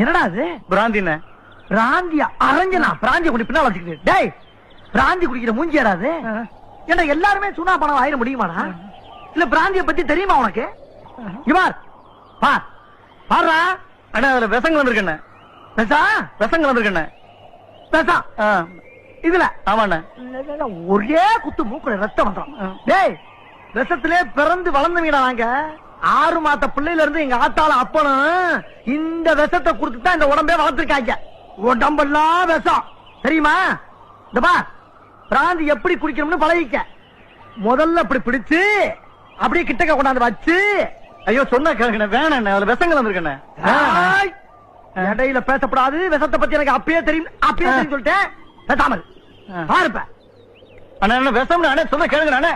என்னடா அது? பிராந்தின பிராந்தியா? அரஞ்சனா பிராந்திய குடி பின்னால வச்சுக்கிட்டு. டேய், பிராந்தி குடிக்கிற மூஞ்சியாடா அது? ஏன்னா எல்லாருமே சுனா பணம் ஆயிட முடியுமாடா? இல்ல பிராந்திய பத்தி தெரியுமா உனக்கு? இவார் பார் பாருடா. அண்ணா அதுல விஷங்கள் வந்திருக்கண்ணே. விஷங்கள் வந்திருக்கண்ணே. இதுல ஆமாண்ணே. ஒரே குத்து மூக்குல ரத்தம் வந்துடும். டேய், விஷத்திலே பிறந்து வளர்ந்தவங்கடா நாங்க. 6 மாத பிள்ளையில இருந்து எங்க ஆத்தால அப்பனும் இந்த விஷத்தை குடுத்துதான் இந்த உடம்பே வளர்த்திருக்காங்க. உடம்பெல்லாம் விஷம் தெரியுமா? இந்த பா, பிராந்தி எப்படி குடிக்கணும்னு பழகிக்க. முதல்ல அப்படி பிடிச்சு அப்படியே கிட்டக்க கொண்டாந்து வச்சு. ஐயோ சொன்ன கேளுங்கண்ணே. வேணாண்ணே, அதுல விஷங்கள் வந்திருக்கண்ணே. இடையில பேசப்படாது. விஷத்தை பத்தி எனக்கு அப்பயே தெரியும் சொல்லிட்டேன். பேசாமல் பாருப்ப. அண்ணா என்ன விஷம்? அண்ணே சொன்ன கேளுங்க.